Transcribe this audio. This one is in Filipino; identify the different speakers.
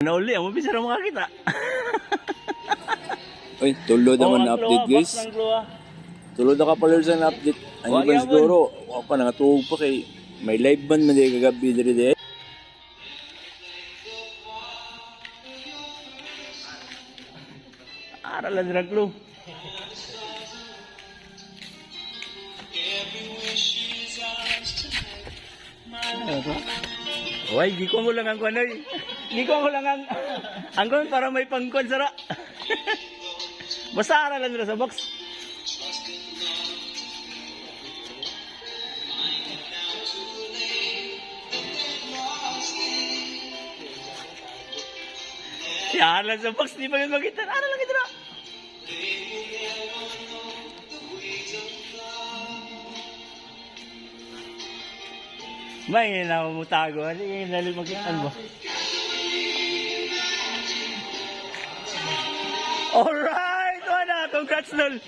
Speaker 1: Nauli, ang mabisa na makakita.
Speaker 2: Uy, tulod naman na update guys. Tulod na ka pala sa update. Ano ba siguro? Wala pa, nakatuhog pa kay may live band man di kagabi diri di.
Speaker 1: Aralan na Glo. Why, giko mo lang ang kuanoy. Giko mo lang ang anggon para may pangkon sara. Basta aralan nila sa box. Aralan sa box, di pa yun makita. Aralan kita na. May na mo tago, ano yung nalit magkitaan mo? Alright! Wala, congrats Lol!